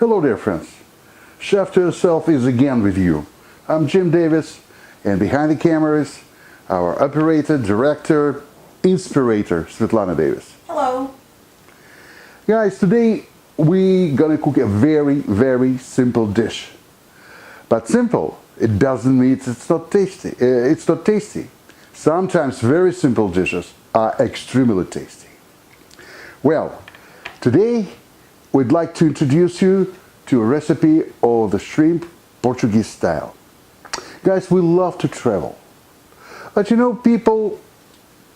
Hello there friends, Chef to Yourself is again with you. I'm Jim Davis, and behind the camera is our operator, director, inspirator, Svetlana Davis. Hello. Guys, today we're gonna cook a very simple dish. But simple, it doesn't mean it's not tasty. Sometimes very simple dishes are extremely tasty. Well, today we'd like to introduce you to a recipe of the shrimp Portuguese style. Guys, we love to travel. But you know,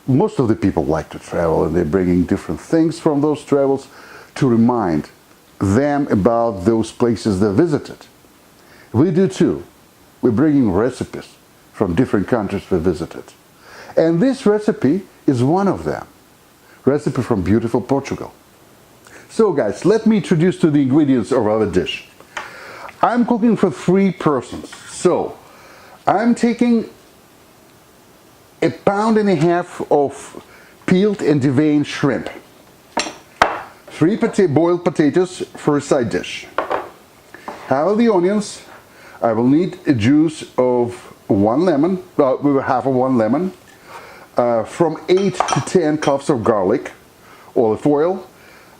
most of the people like to travel, and they're bringing different things from those travels to remind them about those places they visited. We do too. We're bringing recipes from different countries we visited. And this recipe is one of them. Recipe from beautiful Portugal. So guys, let me introduce to the ingredients of our dish. I'm cooking for 3 persons. So I'm taking 1.5 pounds of peeled and deveined shrimp. 3 boiled potatoes for a side dish. Half of the onions. I will need a juice of 1 lemon, half of 1 lemon. From 8 to 10 cloves of garlic, olive oil,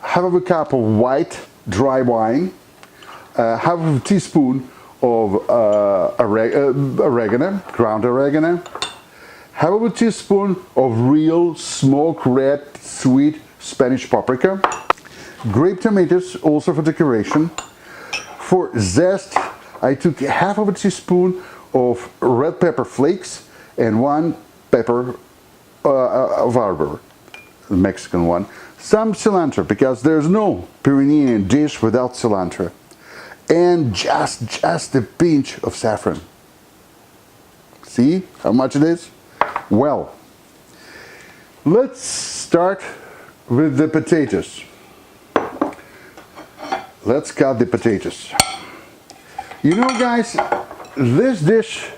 half of a cup of white dry wine, half of a teaspoon of oregano, ground oregano, half of a teaspoon of real smoked red sweet Spanish paprika, grape tomatoes also for decoration. For zest, I took half of a teaspoon of red pepper flakes and 1 pepper of arbor, the Mexican one. Some cilantro, because there's no Pyrenean dish without cilantro. And just a pinch of saffron. See how much it is? Well, let's start with the potatoes. Let's cut the potatoes. You know guys, this dish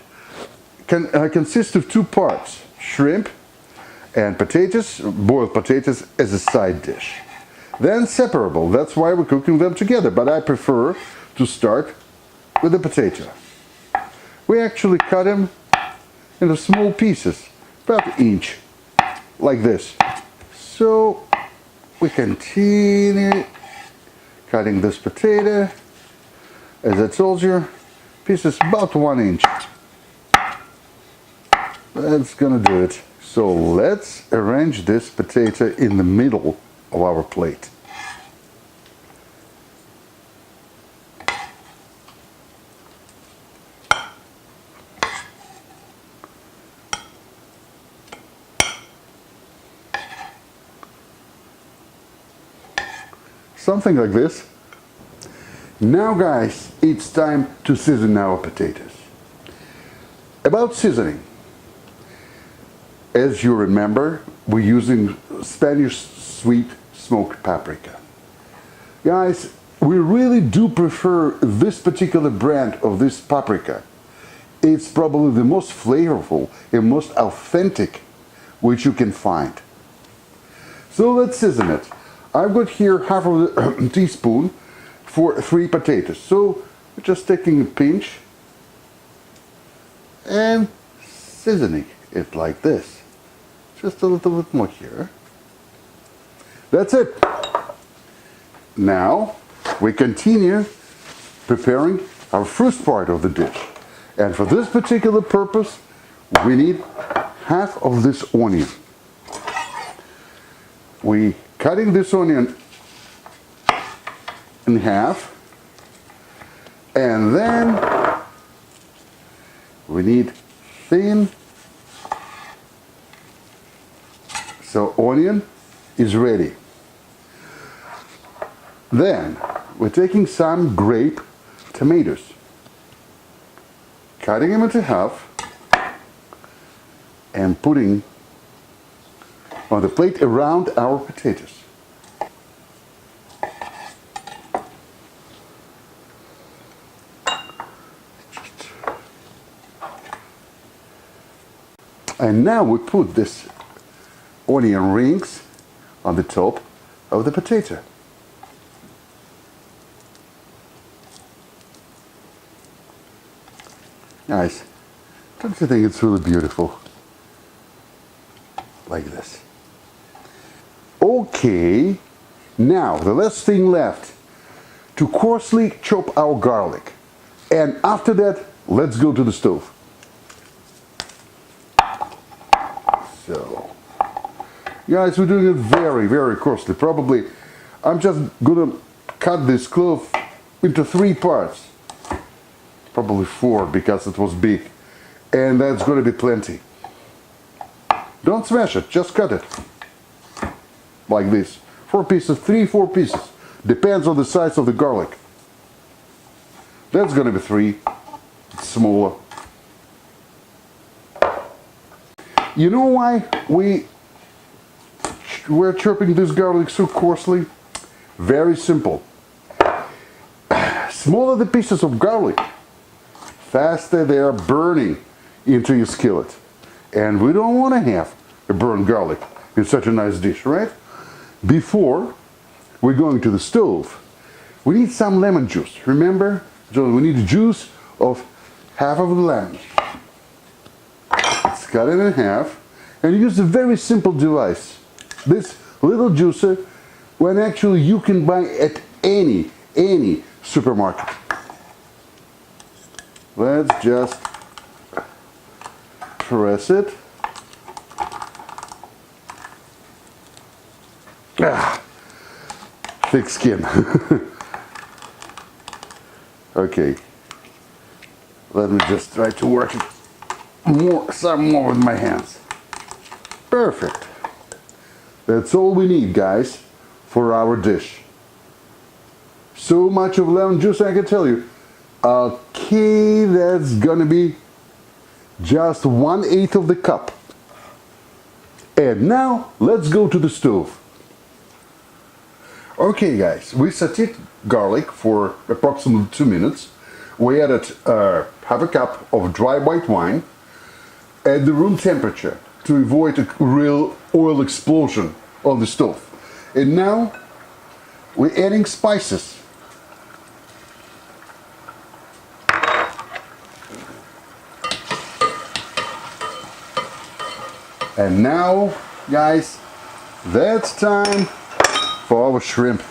consists of 2 parts. Shrimp and potatoes, boiled potatoes as a side dish. Then separable, that's why we're cooking them together, but I prefer to start with the potato. We actually cut them into small pieces, about 1 inch, like this. So we continue cutting this potato, as I told you, pieces about 1 inch. That's gonna do it. So let's arrange this potato in the middle of our plate. Something like this. Now guys, it's time to season our potatoes. About seasoning. As you remember, we're using Spanish sweet smoked paprika. Guys, we really do prefer this particular brand of this paprika. It's probably the most flavorful and most authentic which you can find. So let's season it. I've got here half of a teaspoon for 3 potatoes. So we're just taking a pinch and seasoning it like this. Just a little bit more here. That's it. Now we continue preparing our first part of the dish. And for this particular purpose, we need half of this onion. We cutting this onion in half, and then we need thin. So onion is ready. Then we're taking some grape tomatoes, cutting them into half and putting on the plate around our potatoes. And now we put this onion rings on the top of the potato. Guys, don't you think it's really beautiful? Like this. Okay, now the last thing left, to coarsely chop our garlic. And after that, let's go to the stove. So, guys, we're doing it very, very coarsely. Probably, I'm just gonna cut this clove into 3 parts. Probably 4 because it was big. And that's gonna be plenty. Don't smash it, just cut it. Like this. 4 pieces, 3-4 pieces. Depends on the size of the garlic. That's gonna be 3. It's smaller. You know why we're chopping this garlic so coarsely? Very simple. Smaller the pieces of garlic, faster they are burning into your skillet. And we don't want to have a burnt garlic in such a nice dish, right? Before we're going to the stove, we need some lemon juice. Remember? So we need the juice of half of the lemon. Let's cut it in half and use a very simple device. This little juicer, when actually you can buy at any supermarket. Let's just press it. Thick skin. Okay. Let me just try to work it some more with my hands. Perfect. That's all we need, guys, for our dish. So much of lemon juice, I can tell you. Okay, that's gonna be just 1/8 of the cup. And now, let's go to the stove. Okay, guys, we sauteed garlic for approximately 2 minutes. We added half a cup of dry white wine at the room temperature to avoid a real oil explosion on the stove. And now, we're adding spices. And now, guys, that's time for our shrimp.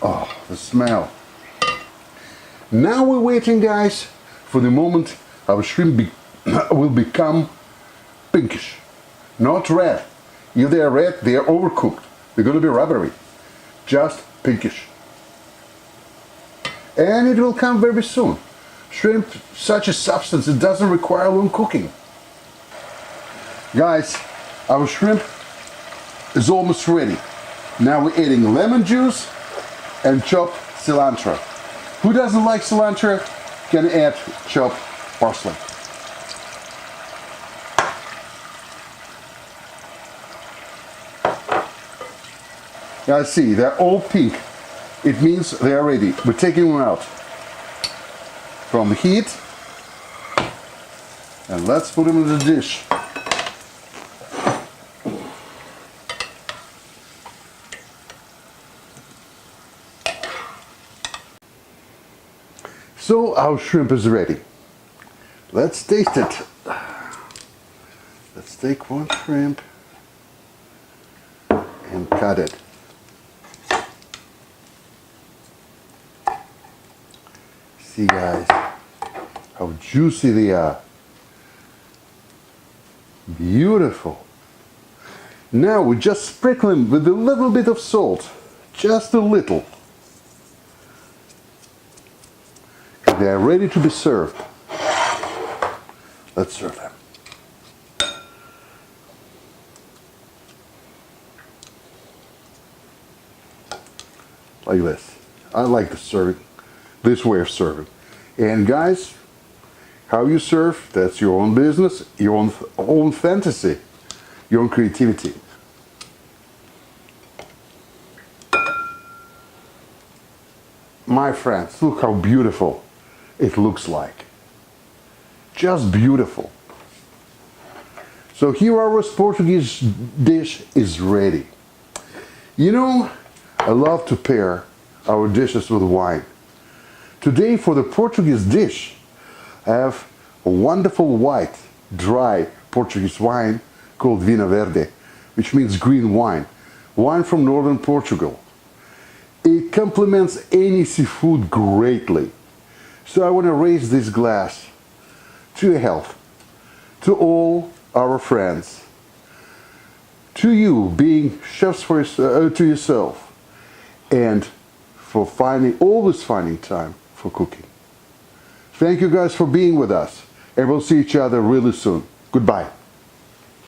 Oh, the smell. Now we're waiting, guys, for the moment our shrimp will become pinkish, not red. If they are red, they are overcooked. They're going to be rubbery. Just pinkish. And it will come very soon. Shrimp, such a substance, it doesn't require long cooking. Guys, our shrimp is almost ready. Now we're adding lemon juice and chopped cilantro. Who doesn't like cilantro can add chopped parsley. Now see, they're all pink. It means they are ready. We're taking them out from the heat. And let's put them in the dish. So our shrimp is ready. Let's taste it. Let's take one shrimp and cut it. See, guys, how juicy they are. Beautiful. Now we just sprinkle them with a little bit of salt. Just a little. And they are ready to be served. Let's serve them. Like this. I like the serving. This way of serving. And guys, how you serve, that's your own business, your own fantasy, your own creativity. My friends, look how beautiful it looks like. Just beautiful. So here our Portuguese dish is ready. You know, I love to pair our dishes with wine. Today for the Portuguese dish, I have a wonderful white, dry Portuguese wine called Vinho Verde, which means green wine. Wine from northern Portugal. It complements any seafood greatly. So I want to raise this glass to your health, to all our friends, to you being chefs to yourself, and for always finding time for cooking. Thank you guys for being with us, and we'll see each other really soon. Goodbye.